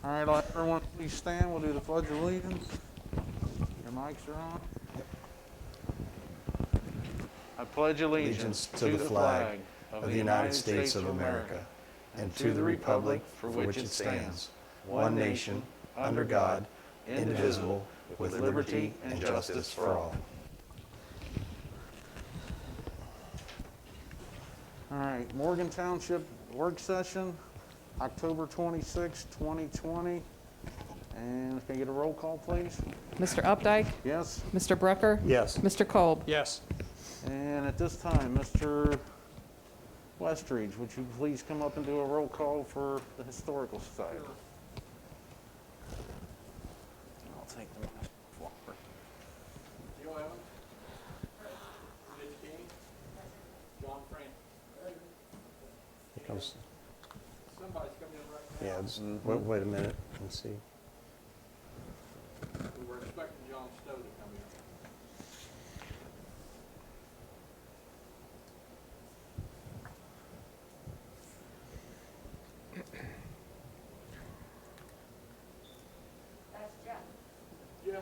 All right, I'll have everyone please stand. We'll do the Pledge of Allegiance. Your mics are on. I pledge allegiance to the flag of the United States of America and to the republic for which it stands, one nation, under God, indivisible, with liberty and justice for all. All right, Morgan Township work session, October 26, 2020. And can I get a roll call, please? Mr. Updike? Yes? Mr. Brucker? Yes. Mr. Kolb? Yes. And at this time, Mr. Westridge, would you please come up and do a roll call for the Historical Society? I'll take the last one. Joe Evans. Mitch King. John Frank. Here comes, Somebody's coming in right now. yeah, just wait a minute and see. We were expecting John Stowe to come in. That's Jeff. Yeah. Sir,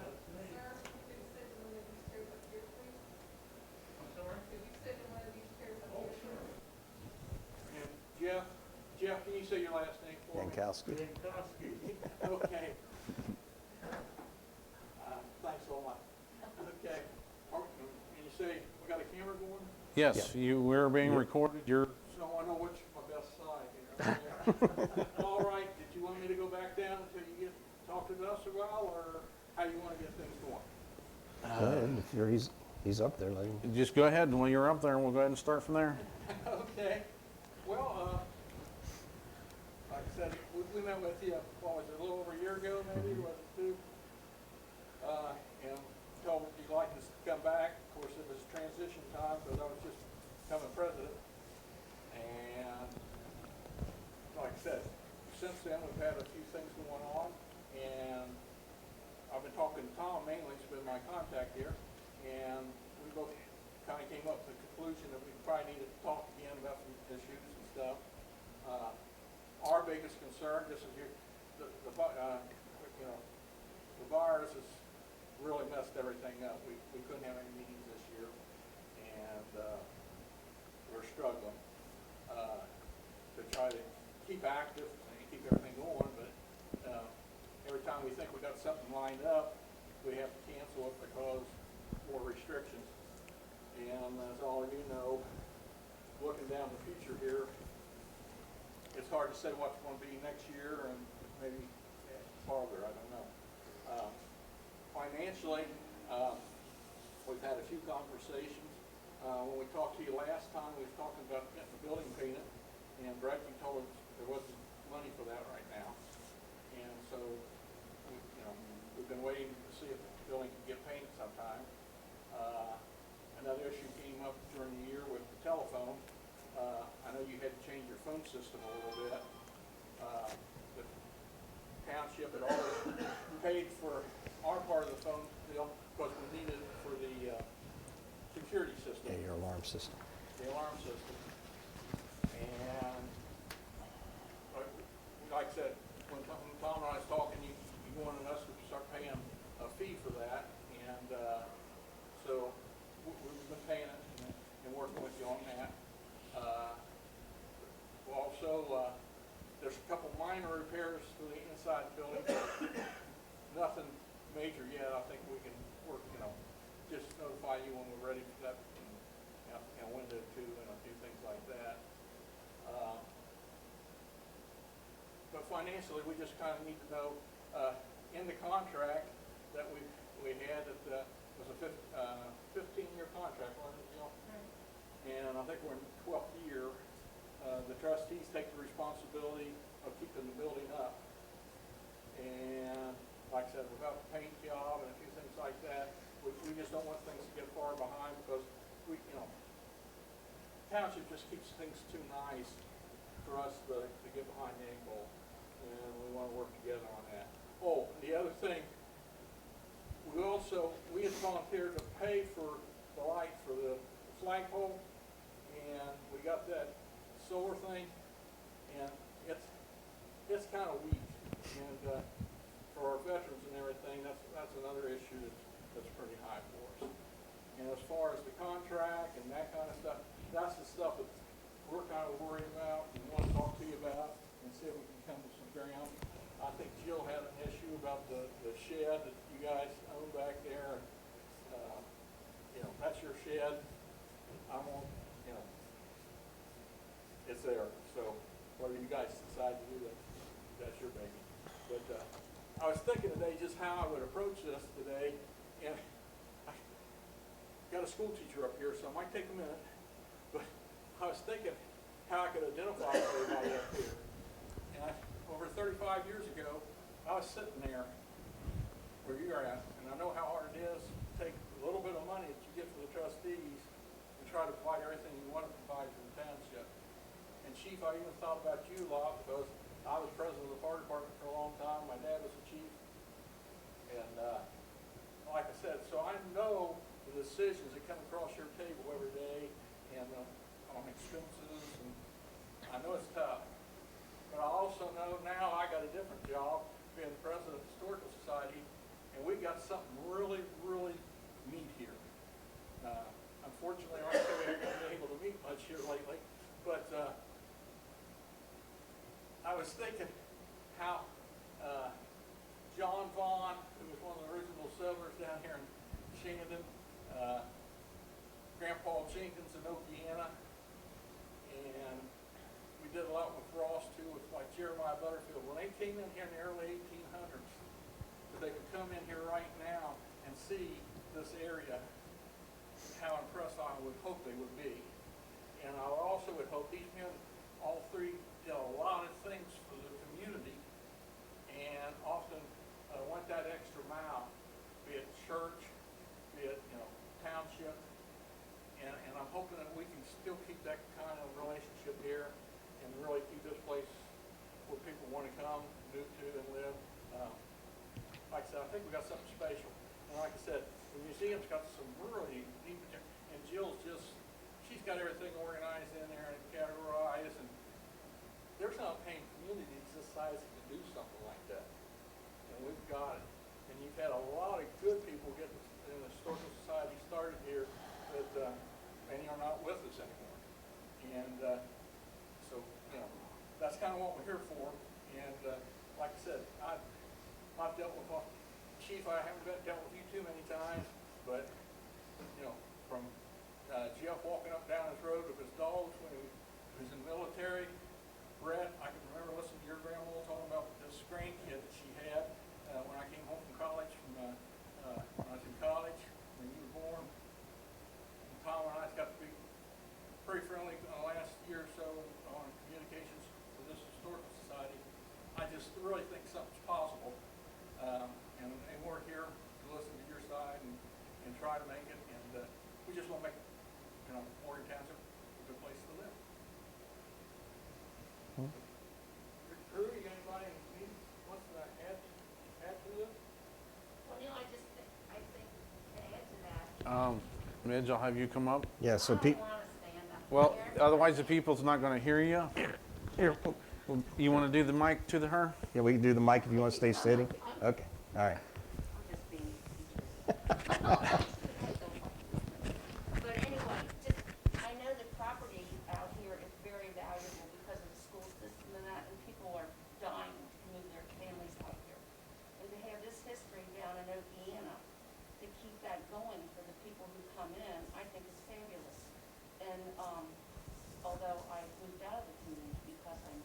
could you sit in one of these chairs up here, please? I'm sorry? Could you sit in one of these chairs up Oh, here? sure. And Jeff, can you say your last name for me? Yankowski. Okay. Thanks a lot. Okay. And you say, we got a camera going? Yes, we're being recorded. You're So I know which my best side here. All right, did you want me to go back down until you get, talk to us a while, or how you want to get things going? If you're, he's up there, let him. just go ahead, and when you're up there, we'll go ahead and start from there. Okay. Well, like I said, we met with you, what was it, a little over a year ago, maybe, was it two? And told you'd like us to come back. Of course, it was transition time, because I was just becoming president. And like I said, since then, we've had a few things going on, and I've been talking to Tom mainly, he's been my contact here, and we both kind of came up with the conclusion that we probably need to talk again about some issues and stuff. Our biggest concern, just as the virus has really messed everything up. We couldn't have any meetings this year, and we're struggling to try to keep active and keep everything going, but every time we think we got something lined up, we have to cancel it because more restrictions. And as all of you know, looking down the future here, it's hard to say what's going to be next year and maybe farther, I don't know. Financially, we've had a few conversations. When we talked to you last time, we were talking about getting the building painted, and Brett, you told us there wasn't money for that right now. And so, we've been waiting to see if the building can get painted sometime. Another issue came up during the year with the telephone. I know you had to change your phone system a little bit. The township had always paid for our part of the phone bill because we needed it for the security system. Yeah, your alarm system. The alarm system. And like I said, when Tom and I was talking, you wanted us to start paying a fee for that, and so we've been paying it and working with you on that. Also, there's a couple minor repairs to the inside building. Nothing major yet. I think we can work, just notify you when we're ready for that, and window too, and a few things like that. But financially, we just kind of need to know, in the contract that we had, that was a 15-year contract, wasn't it, Jill? Right. And I think we're in the 12th year. The trustees take the responsibility of keeping the building up. And like I said, without the paint job and a few things like that, we just don't want things to get far behind because township just keeps things too nice for us to get behind the eight ball, and we want to work together on that. Oh, the other thing, we had volunteered to pay for the light for the flagpole, and we got that solar thing, and it's kind of weak. And for our veterans and everything, that's another issue that's pretty high for us. And as far as the contract and that kind of stuff, that's the stuff that we're kind of worried about and want to talk to you about and see if we can come to some ground. I think Jill had an issue about the shed that you guys own back there. That's your shed. I won't, it's there. So whether you guys decide to do that, that's your baby. But I was thinking today just how I would approach this today, and I got a school teacher up here, so it might take a minute, but I was thinking how I could identify everybody up here. And over 35 years ago, I was sitting there where you're at, and I know how hard it is to take a little bit of money that you get from the trustees and try to provide everything you want to provide for the township. And Chief, I even thought about you a lot because I was president of the fire department for a long time. My dad was the chief. And like I said, so I know the decisions that come across your table every day and on expenses, and I know it's tough. But I also know now I got a different job, being the president of the Historical Society, and we got something really, really neat here. Unfortunately, like I said, we haven't been able to meet much here lately, but I was thinking how John Vaughn, who was one of the original settlers down here in Shandon, Grandpa Jenkins in Okiana, and we did a lot with Ross too, with like Jeremiah Butterfield. When they came in here in the early 1800s, that they could come in here right now and see this area, how impressed I would hope they would be. And I also would hope these men, all three, did a lot of things for the community and often went that extra mile, be it church, be it township, and I'm hoping that we can still keep that kind of relationship here and really keep this place where people want to come, move to, and live. Like I said, I think we got something special. And like I said, the museum's got some really neat material, and Jill's she's got everything organized in there and categorized, and there's not paying communities this size that can do something like that. And we've got it. And you've had a lot of good people get in the Historical Society started here that many are not with us anymore. And so, that's kind of what we're here for. And like I said, I've dealt with, Chief, I haven't dealt with you too many times, but, from Jeff walking up down his road with his dogs when he was in the military, Brett, I can remember listening to your grandma talking about this grandkid that she had when I came home from college, when I was in college, when you were born. And Tom and I got to be pretty friendly in the last year or so on communications with this Historical Society. I just really think something's possible. And we're here to listen to your side and try to make it. And we just want to make, Morgan Township a good place to live. Drew, you got anybody who wants to add to this? Well, I think to add to that, Midge, I'll have you come up. Yeah, so I don't want to stand up Well, here. otherwise the people's not going to hear you. here, You want to do the mic to her? yeah, we can do the mic if you want to stay sitting. Okay, all right. I'm just being interested. But anyway, I know the property out here is very valuable because of the school system and that, and people are dying to move their families out here. And to have this history down in Okiana, to keep that going for the people who come in, I think is fabulous. And although I moved out of the community because I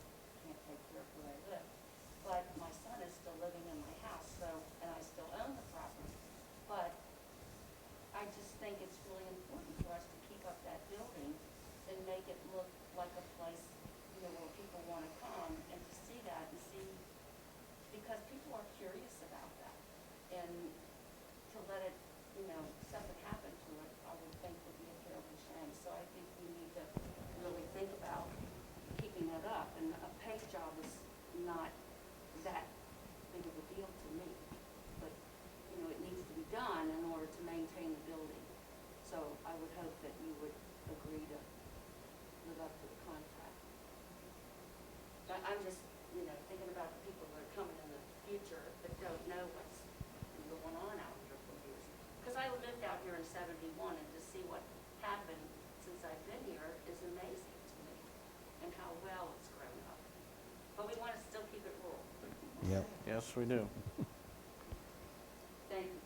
can't take care of where I live, but my son is still living in my house, and I still own the property. But I just think it's really important for us to keep up that building and make it look like a place, where people want to come and to see that and see, because people are curious about that. And to let it, something happen to it, I would think would be a terrible shame. So I think we need to really think about keeping it up. And a paint job is not that big of a deal to me. But, it needs to be done in order to maintain the building. So I would hope that you would agree to live up to the contract. I'm just, thinking about the people that are coming in the future, but don't know what's been going on out here for years. Because I lived out here in '71, and to see what happened since I've been here is amazing to me, and how well it's grown up. But we want to still keep it rural. Yep. Yes, we do. Thank you.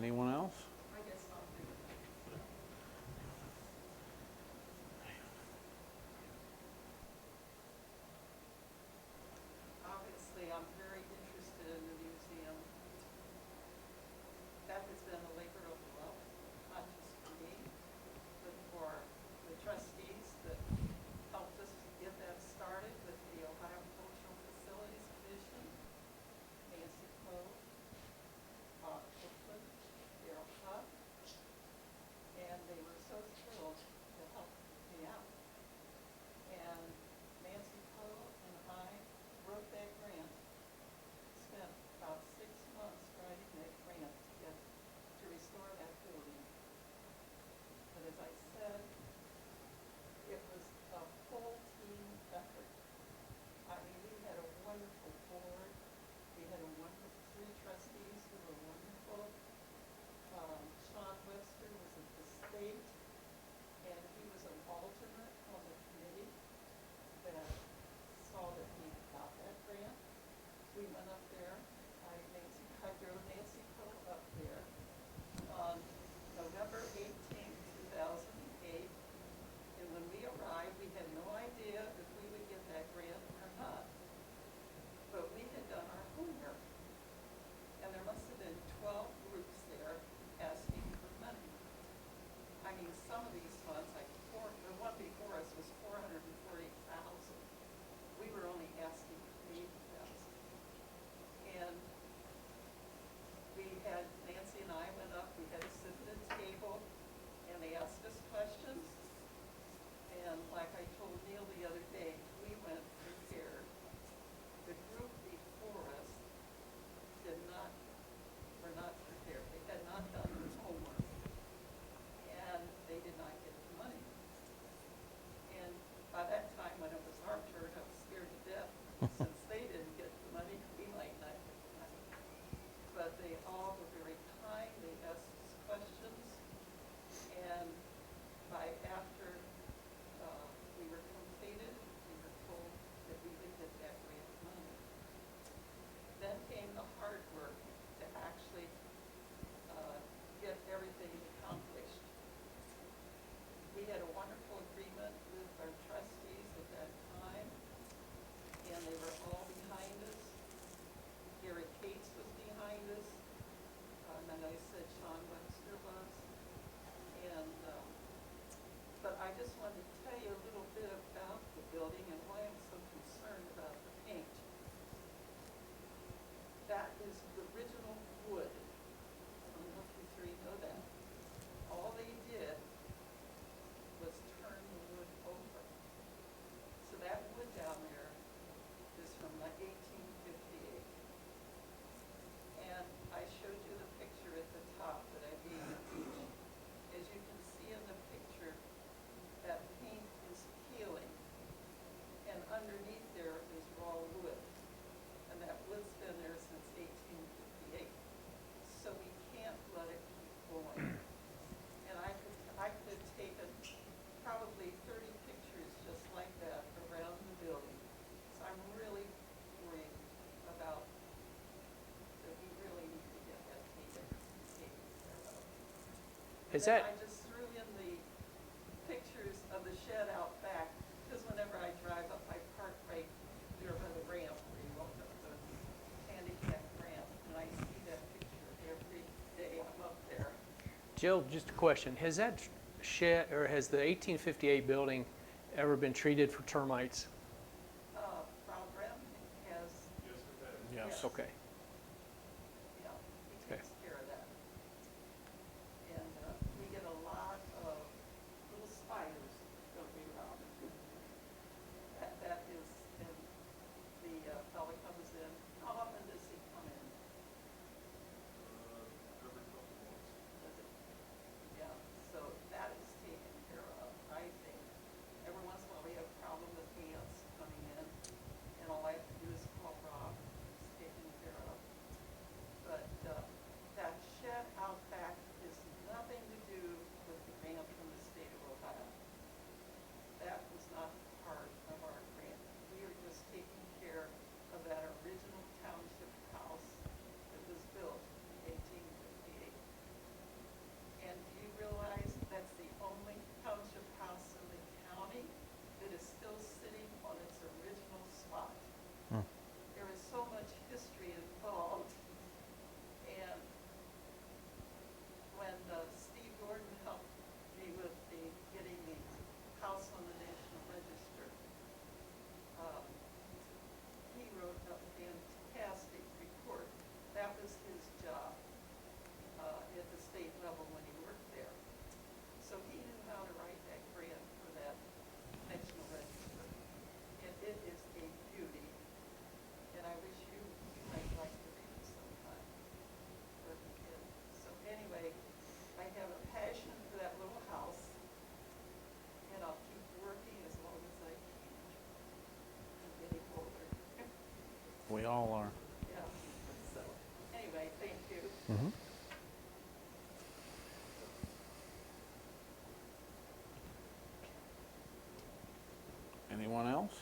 Anyone else? I guess I'll do it. Obviously, I'm very interested in the museum. That has been a labor of love, not just for me, but for the trustees that helped us get that started with the Ohio Cultural Facilities Commission, Nancy Cole, Brooklyn, Daryl Huff, and they were so thrilled to help me out. And Nancy Cole and I wrote that grant, spent about 6 months writing that grant to restore that building. But as I said, it was a full team effort. I mean, we had a wonderful board. We had a wonderful 3 trustees who were wonderful. Sean Webster was at the state, and he was an alternate on the committee that saw that we got that grant. We went up there. I drove Nancy Cole up there on November 18th, 2008. And when we arrived, we had no idea if we would get that grant or not. But we had done our homework. And there must have been 12 groups there asking for money. I mean, some of these funds, like the one before us was $440,000. We were only asking for $80,000. And we had, Nancy and I went up, we had to sit at a table, and they asked us questions. And like I told Neil the other day, we went prepared. The group before us were not prepared. They had not done their homework. And they did not get the money. And by that time, when it was our turn, I was scared to death. Since they didn't get the money, we might not get the money. But they all were very kind. They asked us questions. And after we were completed, we were told that we would get that grant money. Then came the hard work to actually get everything accomplished. We had a wonderful agreement with our trustees at that time, and they were all behind us. Gary Cates was behind us, and I said Sean Webster was. And but I just wanted to tell you a little bit about the building and why I'm so concerned about the paint. That is the original wood. I don't know if you 3 know that. All they did was turn the wood over. So that wood down there is from like 1858. And I showed you the picture at the top that I gave you. As you can see in the picture, that paint is peeling. And underneath there is raw wood. And that wood's been there since 1858. So we can't let it keep going. And I could have taken probably 30 pictures just like that around the building. So I'm really worried about that we really need to get that taken care of. Is And then that- I just threw in the pictures of the shed out back, because whenever I drive up, I park right there by the ramp where you walk up the handicap ramp, and I see that picture every day I'm up there. Jill, just a question. Has that shed, or has the 1858 building ever been treated for termites? Frau Brem has, Yes. Okay. yeah, he Okay. takes care of that. And we get a lot of little spiders, don't be wrong. That is, and the fellow comes in, how often does he come in? Every couple months. Does it? Yeah, so that is taken care of, I think. Every once in a while, we have a problem with ants coming in, and all I have to do is call Rob, We all are. Yeah, so, anyway, thank you. Anyone else?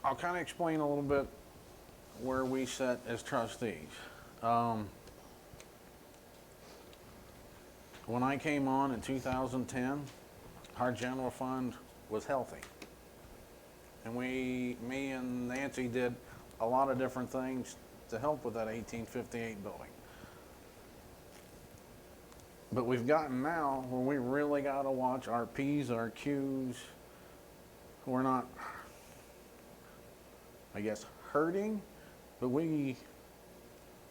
I'll kind of explain a little bit where we sit as trustees. When I came on in 2010, our general fund was healthy. And me and Nancy did a lot of different things to help with that 1858 building. But we've gotten now where we really got to watch our P's, our Q's. We're not, I guess, hurting, but we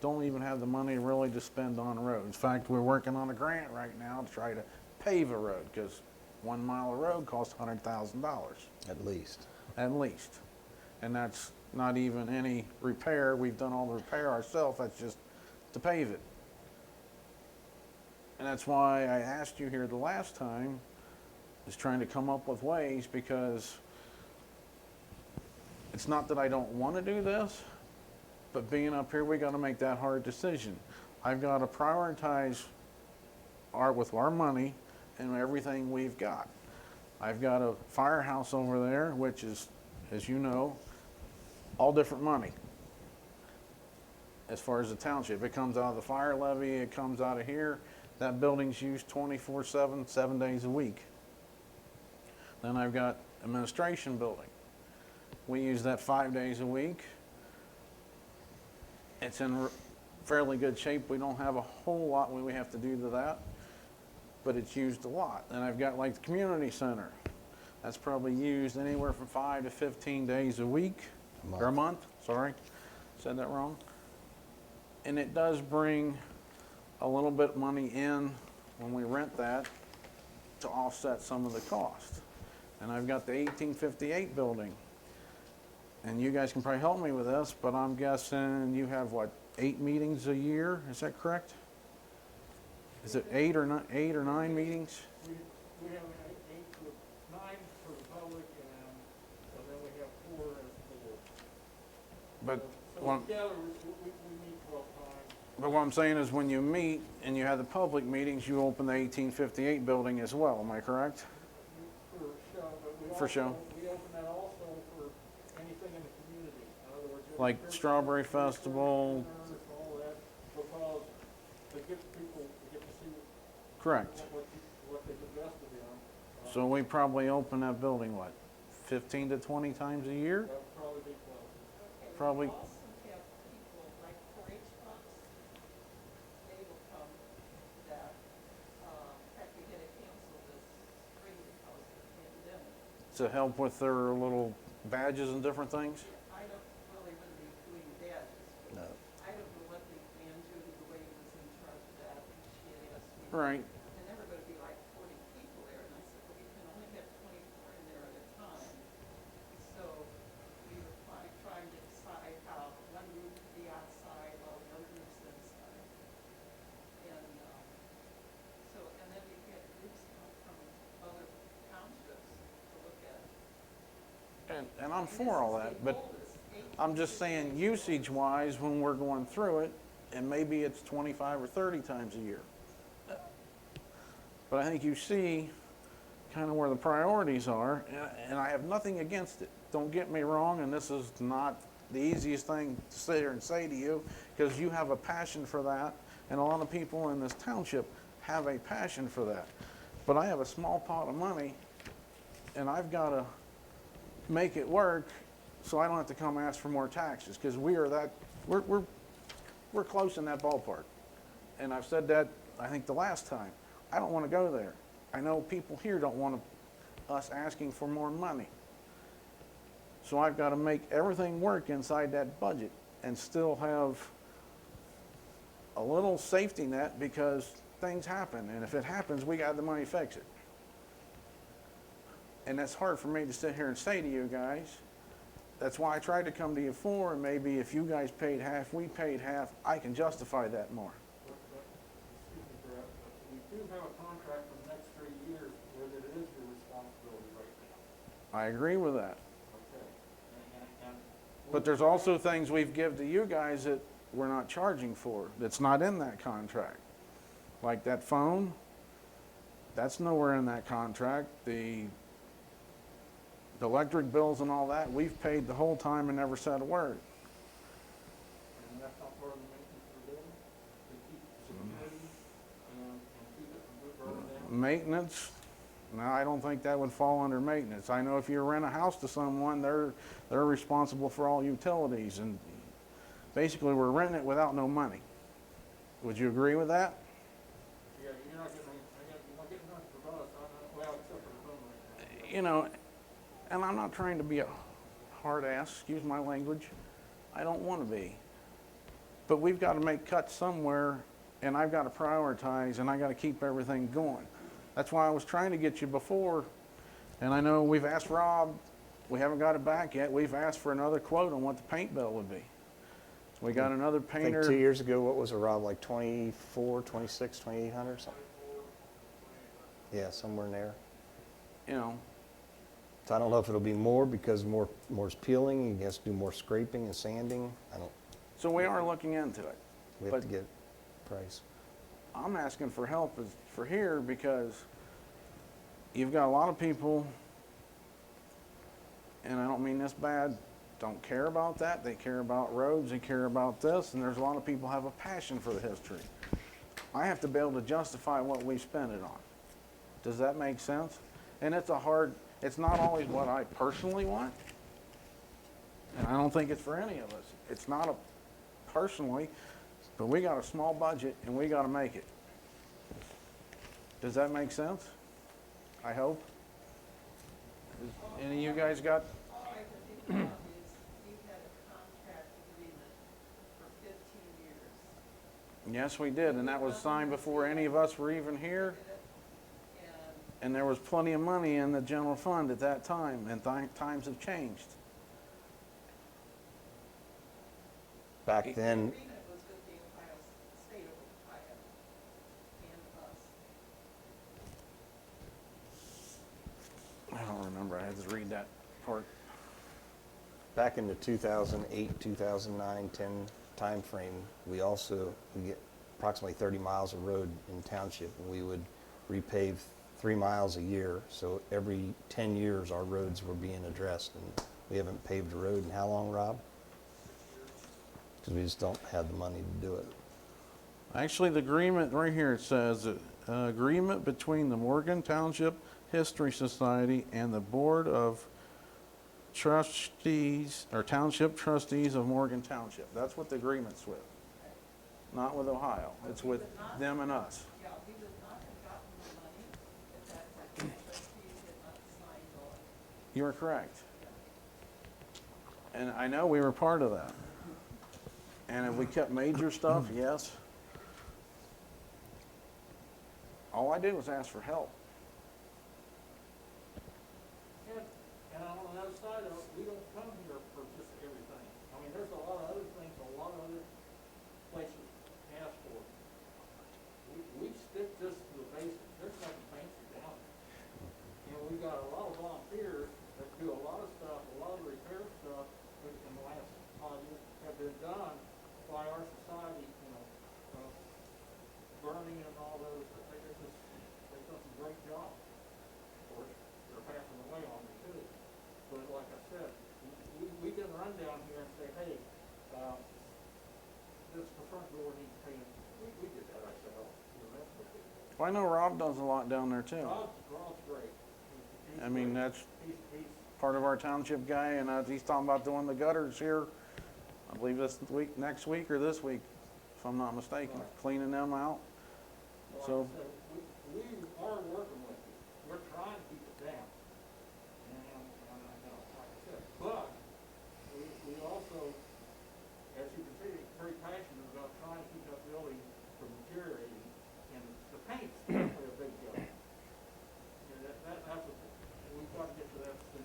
don't even have the money really to spend on roads. In fact, we're working on a grant right now to try to pave a road, because 1 mile of road costs $100,000 At least. at least. And that's not even any repair. We've done all the repair ourselves. That's just to pave it. And that's why I asked you here the last time, is trying to come up with ways, because it's not that I don't want to do this, but being up here, we got to make that hard decision. I've got to prioritize with our money and everything we've got. I've got a firehouse over there, which is, as you know, all different money. As far as the township, it comes out of the fire levy, it comes out of here. That building's used 24/7, 7 days a week. Then I've got administration building. We use that 5 days a week. It's in fairly good shape. We don't have a whole lot we have to do to that, but it's used a lot. And I've got like the community center. That's probably used anywhere from 5 to 15 days a week, or a month, sorry, said that wrong. And it does bring a little bit of money in when we rent that to offset some of the cost. And I've got the 1858 building. And you guys can probably help me with this, but I'm guessing you have, what, 8 meetings a year? Is that correct? Is it 8 or 9 meetings? We have 9 for the public, and then we have 4 as the board. But So well, together, we meet 12 times. but what I'm saying is, when you meet and you have the public meetings, you open the 1858 building as well, am I correct? For show, but we For also, show. we open that also for anything in the community. In other words, Like Strawberry Festival. All that, because they get people, they get to see Correct. what they've invested in. So we probably open that building, what, 15 to 20 times a year? That would probably be close. Okay, we Probably. also have people like 4-H clubs, they will come that, in fact, we had to cancel this spring because of the pandemic. To help with their little badges and different things? I don't really want to be doing badges, but No. I don't know what they plan to, the lady was in charge of that, and she had asked me. Right. And there were going to be like 40 people there, and I said, well, we can only have 24 in there at a time. So we were trying to decide how one group could be outside while the other group's inside. And and then we had groups come from other townships to look at. And I'm for all that, but I'm just saying usage-wise, when we're going through it, and maybe it's 25 or 30 times a year. But I think you see kind of where the priorities are, and I have nothing against it. Don't get me wrong, and this is not the easiest thing to sit here and say to you, because you have a passion for that, and a lot of people in this township have a passion for that. But I have a small pot of money, and I've got to make it work so I don't have to come ask for more taxes, because we're close in that ballpark. And I've said that, I think, the last time. I don't want to go there. I know people here don't want us asking for more money. So I've got to make everything work inside that budget and still have a little safety net, because things happen. And if it happens, we got the money to fix it. And that's hard for me to sit here and say to you guys. That's why I tried to come to you for, and maybe if you guys paid half, we paid half, I can justify that more. Excuse me, Brett, but we do have a contract for the next 3 years where that it is your responsibility right now. I agree with that. Okay. And But there's also things we've give to you guys that we're not charging for, that's not in that contract. Like that phone, that's nowhere in that contract. The electric bills and all that, we've paid the whole time and never said a word. and that's not part of the maintenance of the building? To keep security and keep it from burning down? Maintenance, no, I don't think that would fall under maintenance. I know if you rent a house to someone, they're responsible for all utilities, and basically we're renting it without no money. Would you agree with that? Yeah, you're not getting nothing for us, well, except for the phone right now. You know, and I'm not trying to be a hard ass, excuse my language. I don't want to be. But we've got to make cuts somewhere, and I've got to prioritize, and I got to keep everything going. That's why I was trying to get you before, and I know we've asked Rob, we haven't got it back yet. We've asked for another quote on what the paint bill would be. So we got another I think painter. 2 years ago, what was it, Rob, like 24, 26, 2,800 something? Yeah, somewhere in there. You know, So I don't know if it'll be more because more's peeling, you have to do more scraping and sanding. so we are looking into it. We have But- to get price. I'm asking for help for here because you've got a lot of people, and I don't mean this bad, don't care about that. They care about roads, they care about this, and there's a lot of people have a passion for the history. I have to be able to justify what we spend it on. Does that make sense? And it's not always what I personally want, and I don't think it's for any of us. It's not personally, but we got a small budget and we got to make it. Does that make sense? I hope. Any of you guys got? All I can think about is you had a contract agreement for 15 years. Yes, we did, and that was signed before any of us were even here. And And there was plenty of money in the general fund at that time, and times have changed. Back the then, agreement was with the Ohio State of Ohio and us. I don't remember. I had to read that part. back in the 2008, 2009, 10 timeframe, we get approximately 30 miles of road in Township, and we would repave 3 miles a year. So every 10 years, our roads were being addressed, and we haven't paved a road in how long, Rob? Because we just don't have the money to do it. Actually, the agreement right here, it says, agreement between the Morgan Township History Society and the Board of Trustees, or Township Trustees of Morgan Township. That's what the agreement's with. Not with Ohio. It's with them and us. Yeah, we would not have gotten the money if that had, trustees had not signed on. You are correct. And I know we were part of that. And if we kept major stuff, yes. All I did was ask for help. And on the other side of it, we don't come here for just everything. I mean, there's a lot of other things, a lot of other places ask for. We stick just to the basics. There's nothing fancy down there. You know, we've got a lot of volunteers that do a lot of stuff, a lot of repair stuff that in the last 5 years have been done by our society, you know, burning and all those. They've done some great jobs. Of course, they're passing away on me too. But like I said, we can run down here and say, hey, this front door needs painted. We did that ourselves. You know, that's what we did. Well, I know Rob does a lot down there too. Rob's great. I mean, that's He's part of our township guy, and he's talking about doing the gutters here, I believe this week, next week or this week, if I'm not mistaken, cleaning them out. like So- I said, we are working with you. We're trying to keep it down. And I know, like I said, but we also, as you can see, very passionate about trying to keep that building from deteriorating. And the paint's definitely a big job. You know, that's we've got to get to that soon.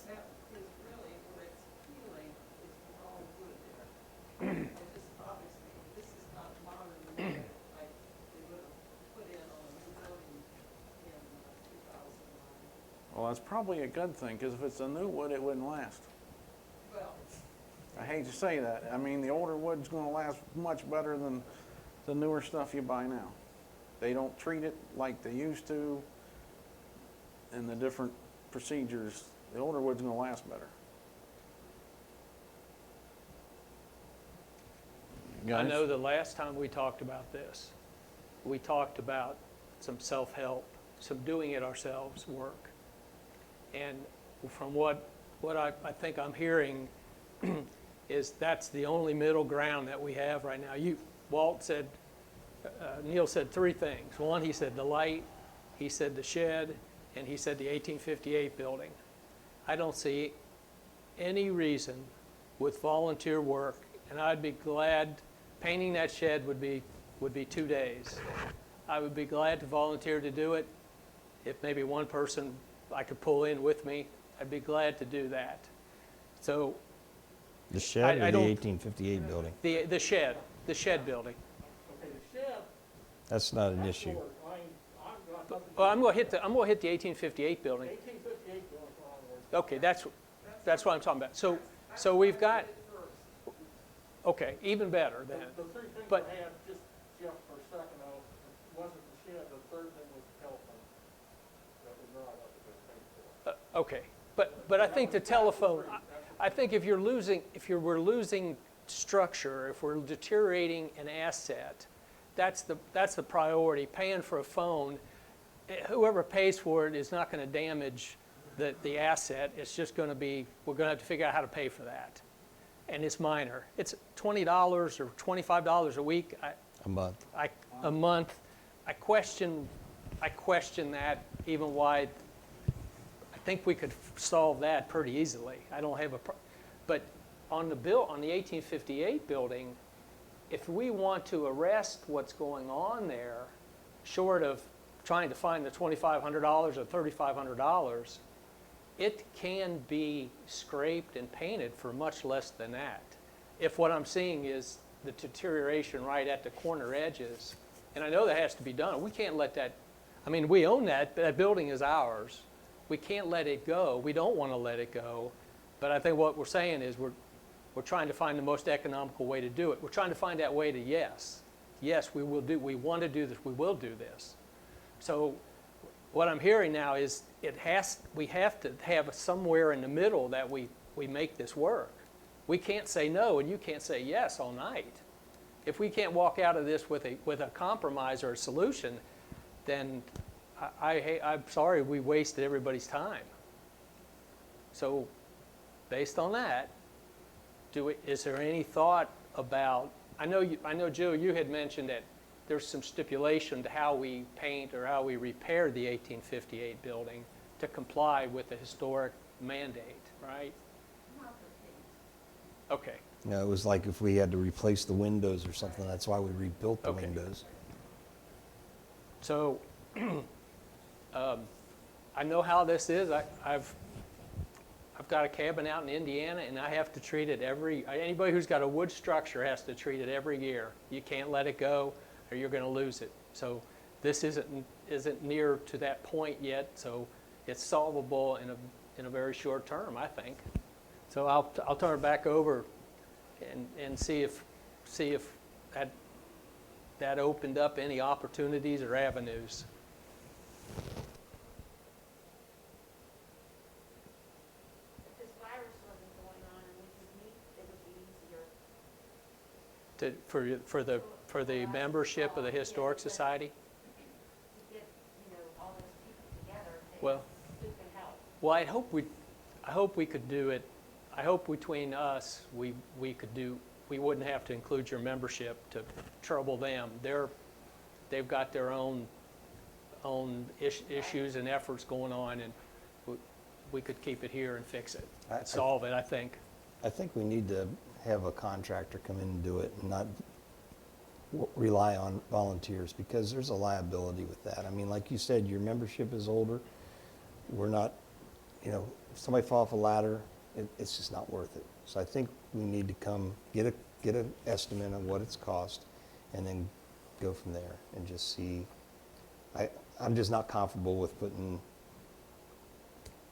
That is really where it's healing, is all wood there. It just bothers me, this is not modern wood, like Well, it's probably a good thing, because if it's a new wood, it wouldn't last. Well, I hate to say that. I mean, the older wood's gonna last much better than the newer stuff you buy now. They don't treat it like they used to, and the different procedures. The older wood's gonna last better. I Guys? know the last time we talked about this, we talked about some self-help, some doing it ourselves work. And from what I think I'm hearing is that's the only middle ground that we have right now. Walt said, Neil said three things. One, he said the light, he said the shed, and he said the 1858 building. I don't see any reason with volunteer work, and I'd be glad, painting that shed would be 2 days. I would be glad to volunteer to do it. If maybe one person I could pull in with me, I'd be glad to do that. So The shed I or the don't- 1858 building? the shed building. Okay, the shed, That's not an that's issue. yours. I've got nothing. Well, I'm going to hit the 1858 building. 1858 building's what I'm worried Okay, that's what I'm talking about. So we've got, okay, even better then. The three things But- I had, just Jeff for a second, though, wasn't the shed, the third thing was the telephone that was brought up at the paint for. Okay, but I think the telephone, I think if we're losing structure, if we're deteriorating an asset, that's the priority. Paying for a phone, whoever pays for it is not going to damage the asset. It's just going to be, we're going to have to figure out how to pay for that. And it's minor. It's $20 or $25 a week. A month. A month. I question that, even why. I think we could solve that pretty easily. I don't have but on the 1858 building, if we want to arrest what's going on there, short of trying to find the $2,500 or $3,500, it can be scraped and painted for much less than that. If what I'm seeing is the deterioration right at the corner edges, and I know that has to be done. We can't let that, I mean, we own that building is ours. We can't let it go. We don't want to let it go. But I think what we're saying is we're trying to find the most economical way to do it. We're trying to find that way to yes, we want to do this, we will do this. So what I'm hearing now is we have to have somewhere in the middle that we make this work. We can't say no and you can't say yes all night. If we can't walk out of this with a compromise or a solution, then I'm sorry we wasted everybody's time. So based on that, is there any thought about, I know Joe, you had mentioned that there's some stipulation to how we paint or how we repair the 1858 building to comply with the historic mandate, right? Not the paint. Okay, No, it was like if we had to replace the windows or something, that's why we rebuilt the Okay. windows. so I know how this is. I've got a cabin out in Indiana, and I have to treat it anybody who's got a wood structure has to treat it every year. You can't let it go, or you're going to lose it. So this isn't near to that point yet. So it's solvable in a very short term, I think. So I'll turn it back over and see if that opened up any opportunities or avenues. If this virus wasn't going on and we could meet, it would be easier For the membership of the Historic Society? to get, all those people together Well, who can help. well, I hope we could do it. I hope between us, we wouldn't have to include your membership to trouble them. They've got their own issues and efforts going on, and we could keep it here and fix it, solve it, I think. I think we need to have a contractor come in and do it and not rely on volunteers, because there's a liability with that. I mean, like you said, your membership is older. We're not, if somebody fall off a ladder, it's just not worth it. So I think we need to come get an estimate of what it's cost, and then go from there and just see. I'm just not comfortable with putting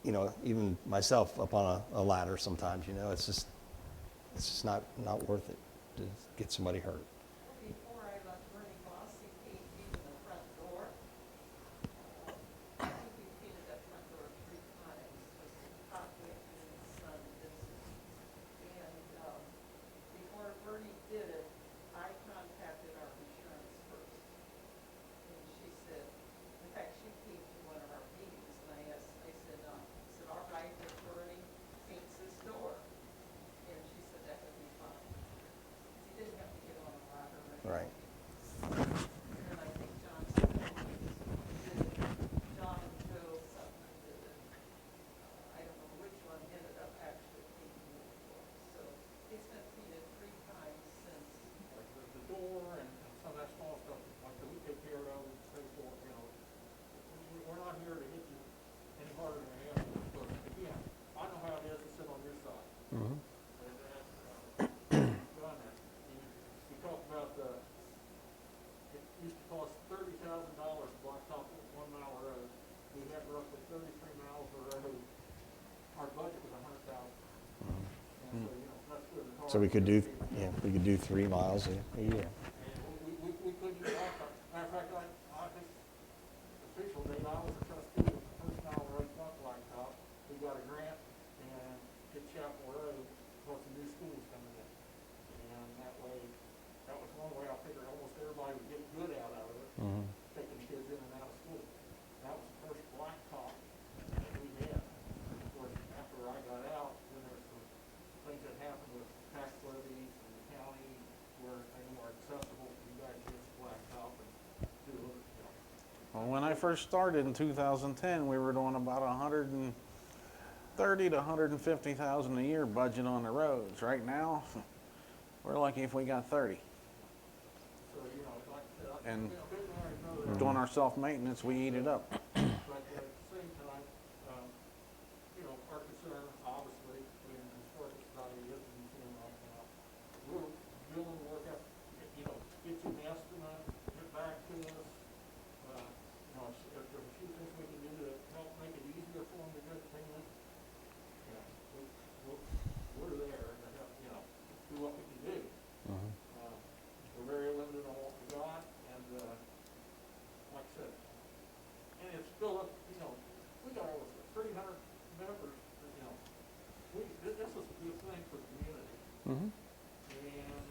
you know, even myself up on a ladder sometimes, you know, it's just not worth it to get somebody hurt. Before I left Bernie Bossy painted even the front door. I think we painted that front door 3 times, just hotly in the sun. And before Bernie did it, I contacted our insurance first. And she said, in fact, she came to one of our meetings, and I said, all right, if Bernie paints this door? And she said that would be fine. He didn't have to get on a ladder or anything. Right. And I think John Joe something did it. I don't know which one ended up actually painting the door. So it's been painted 3 times since. Like the door and some of that small stuff, like that we take care of, and pay for, you know. We're not here to hit you any harder than we have to, but again, I know how it is to sit on your side. Mm-hmm. And that's, done that. You talk about it used to cost $30,000 to blacktop 1 mile of road. We had roughly 33 miles of road. Our budget was $100,000. And so, you know, that's good. It's hard So we could do, to keep- yeah, we could do 3 miles a year. And we couldn't use blacktop. Matter of fact, I think official date, I was a trustee of the first mile of road, not blacktop. We got a grant and hit Chapel Road, plus the new schools coming in. And that way, that was one way I figured almost everybody would get good out of it, Mm-hmm. taking kids in and out of school. That was the first blacktop that we had. Of course, after I got out, then there's some things that happened with tax levies and the county where things were accessible for you guys to get blacktop and do it, you know. Well, when I first started in 2010, we were doing about 130 to 150,000 a year budget on the roads. Right now, we're lucky if we got 30. So, you know, like I said, And you know, people already know that. doing our self-maintenance, we eat it up. But at the same time, you know, our concern, obviously, in the historical society is the museum right now. We're willing to work out, you know, get you an estimate, get back to us. You know, if there's a few things we can do to help make it easier for them to get payment, you know, we're there to help, you know, do what we can do. Mm-hmm. We're very limited on what we got, and, like I said, and it's still up, you know, we got over 300 members, you know, this is a good thing for the community. Mm-hmm. And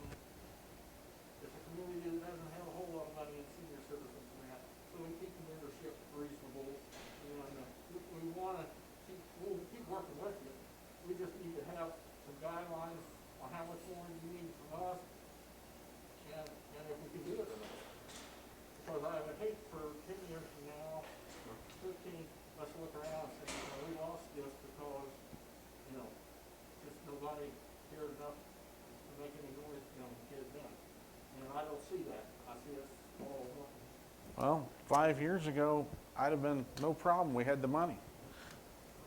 it's a community that doesn't have a whole lot of money in senior citizens grant, so we keep the membership reasonable, and we wanna we'll keep working with you. We just need to have some guidelines on how much more you need from us, and if we can do it or not. Because I would hate for 10 years from now, or 15, let's look around and say, you know, we lost this because, you know, just nobody cared enough to make any noise, you know, to get it done. And I don't see that. I see us all working. Well, 5 years ago, I'd have been no problem. We had the money.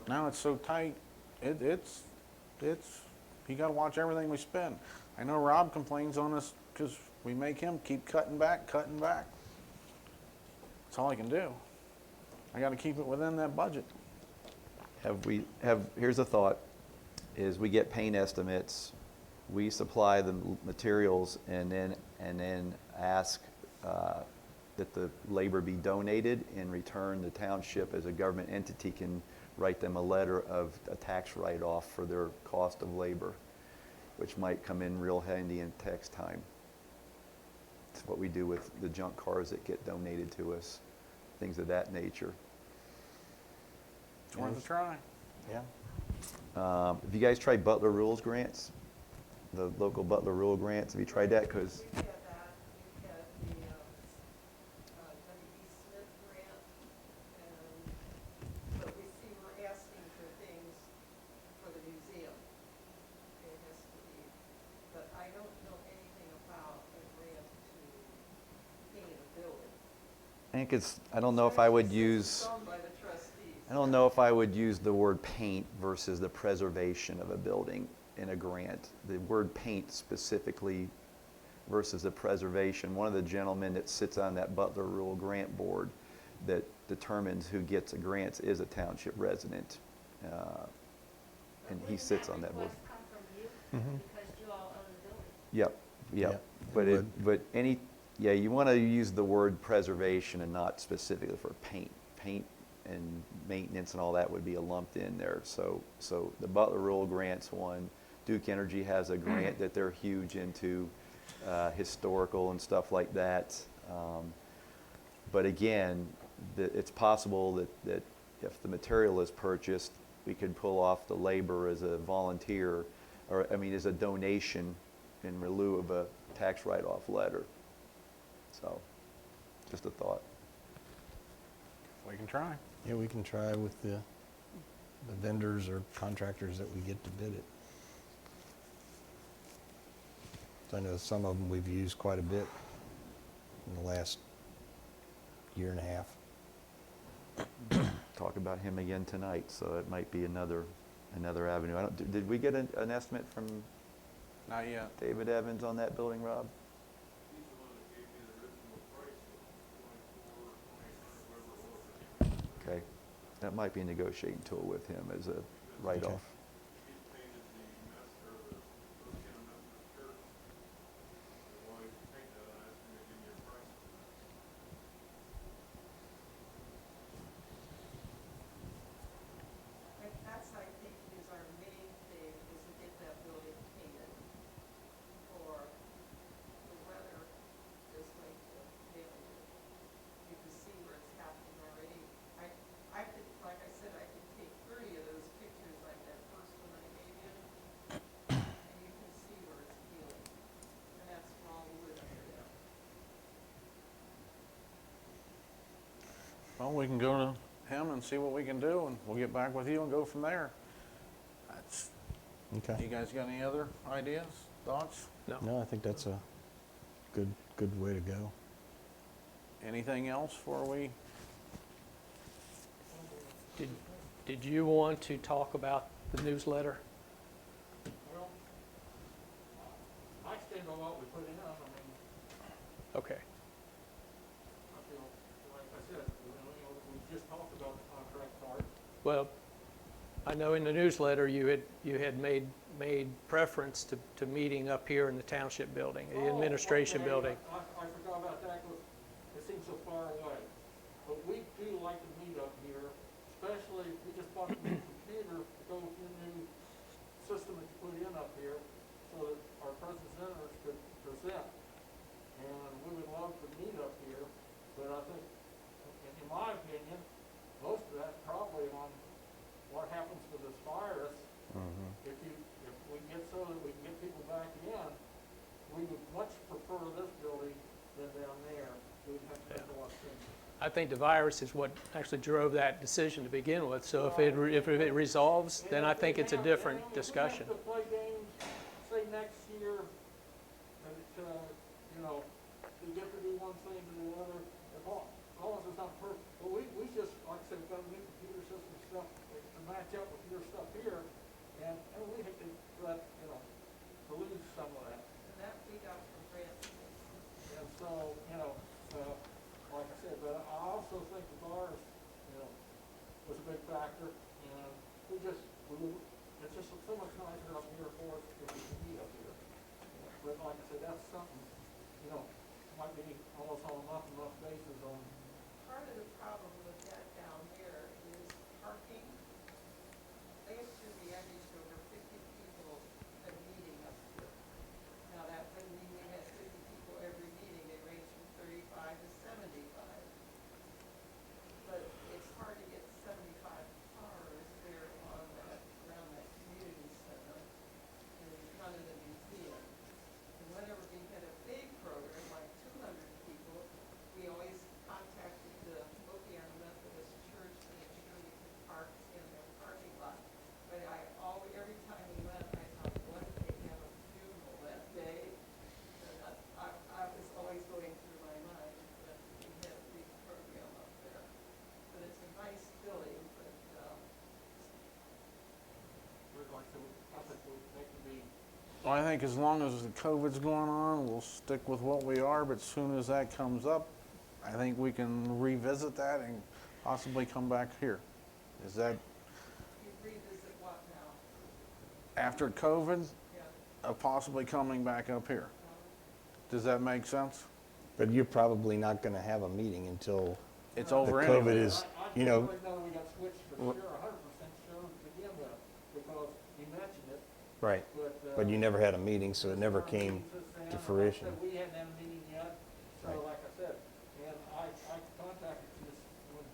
Now it's so tight. It's you got to watch everything we spend. I know Rob complains on us because we make him keep cutting back. That's all I can do. I got to keep it within that budget. Here's a thought, is we get paint estimates, we supply the materials, and then ask that the labor be donated. In return, the township as a government entity can write them a letter of a tax write-off for their cost of labor, which might come in real handy in tax time. It's what we do with the junk cars that get donated to us, things of that nature. It's worth a try. Yeah. Have you guys tried Butler Rules grants? The local Butler Rule grants, have you tried that? Because We've had that, we've had the, W.E. Smith grant, but we see we're asking for things for the museum. It has to be, but I don't know anything about a grant to paint a building. I don't know if I would Especially since use, it's owned by the trustees. I don't know if I would use the word paint versus the preservation of a building in a grant. The word paint specifically versus the preservation. One of the gentlemen that sits on that Butler Rule Grant Board that determines who gets a grant is a township resident. and he sits on that board. Wouldn't that request come from you? Because you all own the building. Yep, Yeah, yep. it But yeah, you want to use the word preservation and not specifically for paint. Paint and maintenance and all that would be a lumped in there. So the Butler Rural Grants one, Duke Energy has a grant that they're huge into, historical and stuff like that. But again, it's possible that if the material is purchased, we could pull off the labor as a volunteer, or I mean, as a donation in lieu of a tax write-off letter. So, just a thought. We can try. Yeah, we can try with the vendors or contractors that we get to bid it. So I know some of them we've used quite a bit in the last year and a half. Talk about him again tonight, so it might be another avenue. Did we get an estimate from Not yet. David Evans on that building, Rob? He's the one that gave me the original price of 24, 2800, whatever it was. Okay, that might be a negotiating tool with him as a write-off. He's painted the master of the Louisiana Methodist Church. And while he was painting that, I asked him to give me a price on that. But that's, I think, is our main thing, is to get that building painted. Or the weather is going to fail you. You can see where it's happening already. I could, like I said, I could take 30 of those pictures like that first one I gave you, and you can see where it's peeling. And that's raw wood under there. Well, we can go to him and see what we can do, and we'll get back with you and go from there. That's, Okay. you guys got any other ideas, thoughts? No, I think that's a good way to go. Anything else before we? Did you want to talk about the newsletter? Well, I stand by what we put in. I mean, Okay. I feel, like I said, we just talked about the contract part. Well, I know in the newsletter you had made preference to meeting up here in the township building, the administration okay. building. I forgot about that because it seems so far away. But we do like to meet up here, especially we just bought a new computer to go with your new system that you put in up here so that our presenters could present. And we would love to meet up here, but I think, in my opinion, most of that probably on what happens with this virus. If we get so that we can get people back in, we would much prefer this building than down there. We'd have to make a lot of changes. I think the virus is what actually drove that decision to begin with. So if it resolves, then I think it's a different discussion. If we have to play games, say next year, and you know, we get to do one thing to the other, as long as it's not perfect. But we just, like I said, we've got a new computer system stuff to match up with your stuff here, and we hate to let, to lose some of that. And that we got from grants. And so, like I said, but I also think the bars, was a big factor, and it's just so much nicer up here for us if we can meet up here. But like I said, that's something, might be almost on enough basis on. Part of the problem with that down there is parking. Last year we averaged over 50 people a meeting up here. Now that wouldn't mean we had 50 people every meeting, they range from 35 to 75. But it's hard to get 75 cars there on that, around that community center in front of the museum. And whenever we had a big program, like 200 people, we always contacted the Louisiana Methodist Church to make sure we could park in their parking lot. But every time we went, I thought, what if they have a funeral that day? And I was always going through my mind that we had a big program up there. But it's a nice building, but, Like I said, I think they can be. Well, I think as long as the COVID's going on, we'll stick with what we are, but as soon as that comes up, I think we can revisit that and possibly come back here. Is that, you revisit after COVID of possibly coming back up here. Does that make sense? But you're probably not going to have a meeting until It's the over COVID anyway. is, you know, I know we got switched for sure, 100% sure to begin with, because he mentioned it, right. But you never had a meeting, so it never came to fruition. We hadn't had a meeting yet, so Right. like I said, and I contacted you when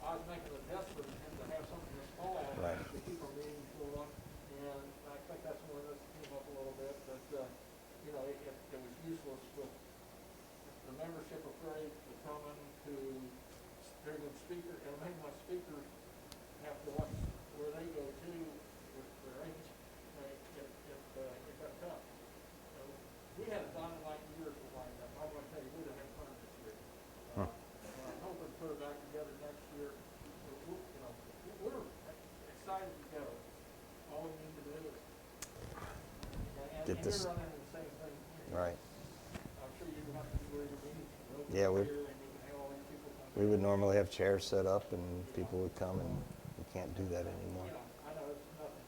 I was making a desperate attempt to have something this fall Right. to keep our meetings going, and I think that's when this came up a little bit, but, you know, it was useless with the membership afraid to come in to, hear the speaker, and maybe my speakers have to watch where they go to with their age, it got tough. So, we had a done in like years of like that, I'm gonna tell you, we didn't have fun this year. I'm hoping to put it back together next year. You know, we're excited to go. All we need to do is, and Get you're this- running into the same thing. Right. I'm sure you have to do your meetings. Yeah, we- Here, and you can have all these people come. We would normally have chairs set up and people would come, and we can't do that anymore. You know, I know it's nothing.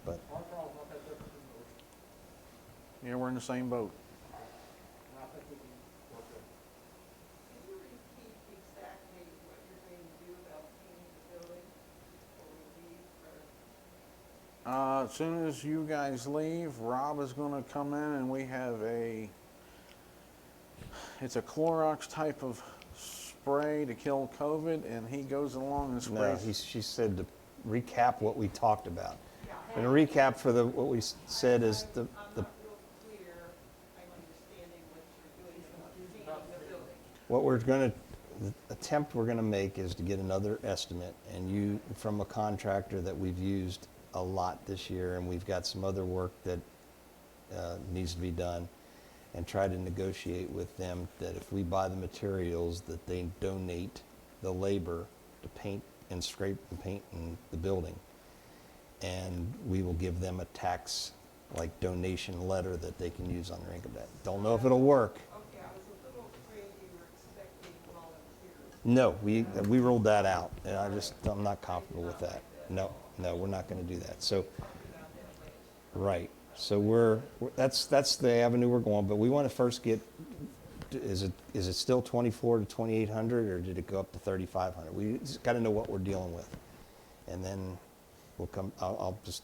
But Our problem, not that different than yours, Yeah, we're in the same boat. and I think we can work it. Can you repeat exactly what you're going to do about painting the building before we leave, or? As soon as you guys leave, Rob is gonna come in and we have it's a Clorox type of spray to kill COVID, and he goes along and no, sprays. she said to recap what we talked about. And a recap for what we said is I'm not real clear, I'm understanding what you're doing about painting the building. what we're going to, the attempt we're going to make is to get another estimate, and from a contractor that we've used a lot this year, and we've got some other work that needs to be done, and try to negotiate with them that if we buy the materials, that they donate the labor to paint and scrape and paint in the building. And we will give them a tax, like donation letter that they can use on their income tax. Don't know if it'll work. Okay, I was a little afraid you were expecting volunteers. No, we ruled that out, and I'm not comfortable with that. No, we're not going to do that. So, right. So that's the avenue we're going. But we want to first get. Is it still 2,400 to 2,800, or did it go up to 3,500? We just got to know what we're dealing with, and then we'll come. I'll just,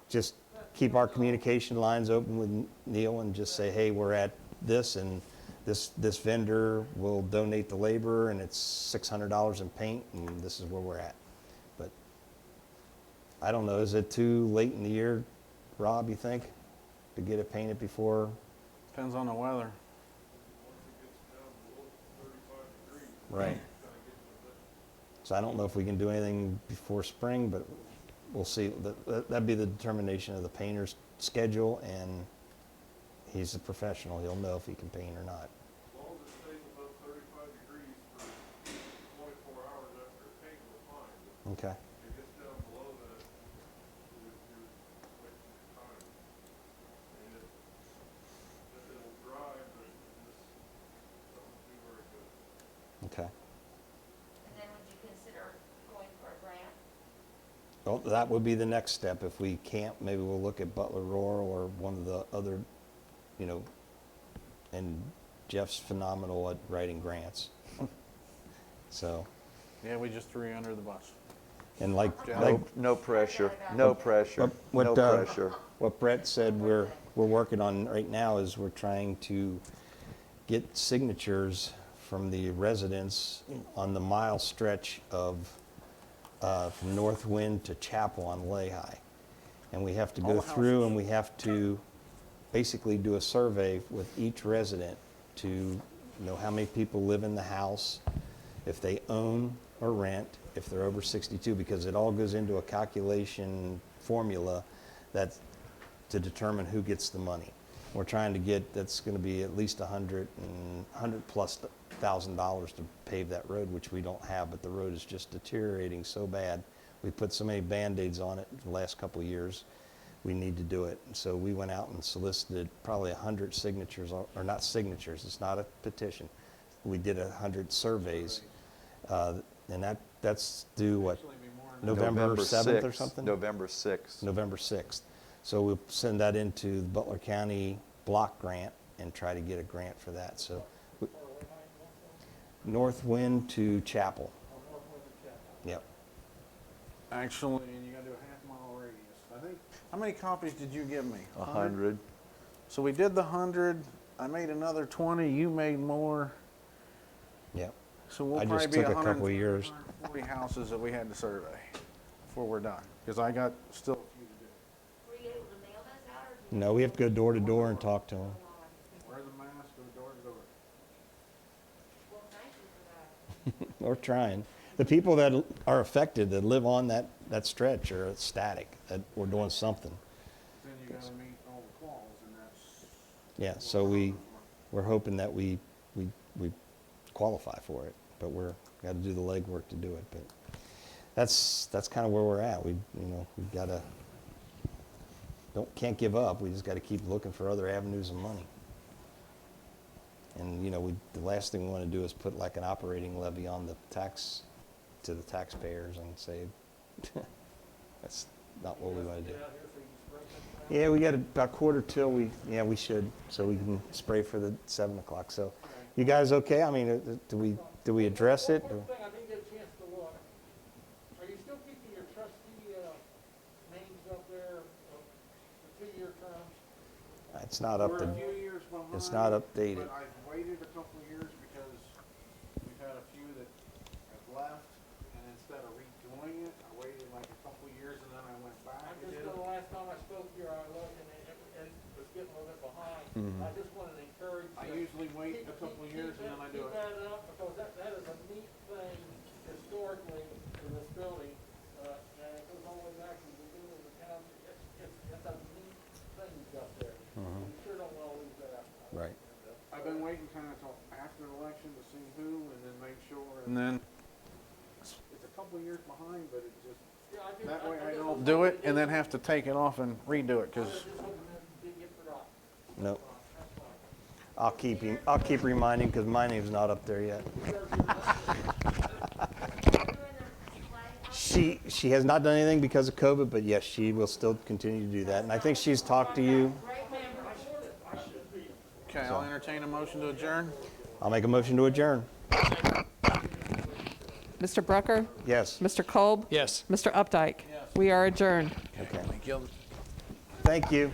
just keep our communication lines open with Neil and just say, hey, we're at this, and this vendor will donate the labor, and it's $600 in paint, and this is where we're at. But I don't know. Is it too late in the year, Rob, you think, to get it painted before? Depends on the weather. Right. So I don't know if we can do anything before spring, but we'll see. That'd be the determination of the painter's schedule, and he's a professional. He'll know if he can paint or not. As long as it stays above 35 degrees for 24 hours after it's painted, we're fine. But Okay. if it gets down below that, you're wasting your time. And it'll dry, but it just doesn't do very good. Okay. And then would you consider going for a grant? Well, that would be the next step. If we can't, maybe we'll look at Butler Roar or one of the other, and Jeff's phenomenal at writing grants. So, Yeah, we just threw you under the bus. and like No pressure, no pressure, What, no pressure. what Brett said we're working on right now is we're trying to get signatures from the residents on the mile stretch of from North Wind to Chapel on Lehigh. And we have to All go the through houses. and we have to basically do a survey with each resident to know how many people live in the house, if they own or rent, if they're over 62, because it all goes into a calculation formula that's to determine who gets the money. We're trying to get, that's going to be at least $100,000 plus to pave that road, which we don't have, but the road is just deteriorating so bad. We put so many Band-Aids on it the last couple of years. We need to do it. And so we went out and solicited probably 100 signatures, or not signatures, it's not a petition. We did 100 surveys, and that's due what? Actually, be more than November 7th or something? November 6th. November 6th. So we'll send that into the Butler County block grant and try to get a grant for that. So North Wind to Chapel. Yep. Actually, and you gotta do a half-mile radius. I think, how many copies did you give me? 100. So we did the 100, I made another 20, you made more. Yep. So we'll I probably just be took a couple of years. 140 houses that we had to survey before we're done, because I got still a few to do. Were you able to mail those out, or did you? No, we have to go door to door and talk to them. Wear the mask, go door to door. Well, thank you for that. We're trying. The people that are affected, that live on that stretch are ecstatic that we're doing something. Then you gotta meet all the quals, and that's. Yeah, so we're hoping that we qualify for it, but we're got to do the legwork to do it. But that's kind of where we're at. We've got to can't give up. We just got to keep looking for other avenues of money. And the last thing we want to do is put like an operating levy on the tax to the taxpayers and say that's not what we want to do. Yeah, we got about quarter till we should, so we can spray for the 7 o'clock. So, you guys okay? I mean, do we address it? One thing, I didn't get a chance to look. Are you still keeping your trustee names up there for 2-year terms? It's not up We're to. a few years behind. It's not updated. But I've waited a couple of years because we've had a few that have left, and instead of redoing it, I waited like a couple of years, and then I went back I and just did know it. the last time I spoke here, I looked and it was getting a little bit behind. Mhm. I just wanted to encourage I you. usually wait a couple of years, and then I do Keep it. that up, because that is a neat thing historically in this building, and it goes all the way back to the beginning of the township. It's a neat thing you've got there. Mhm. You sure don't want to lose that. Right. I've been waiting kind of till after the election to see who, and then make sure. And then it's a couple of years behind, but it just Yeah, I that way I just don't do it and then have to take it off and redo it I because. just hoping that didn't get forgotten. Nope. That's fine. I'll keep reminding because my name's not up there yet. She has not done anything because of COVID, but yes, she will still continue to do that. And I think she's talked to you. Okay, I'll entertain a motion to adjourn. I'll make a motion to adjourn. Mr. Brucker? Yes. Mr. Kolb? Yes. Mr. Updike? We are adjourned. Okay. Thank you. Thank you.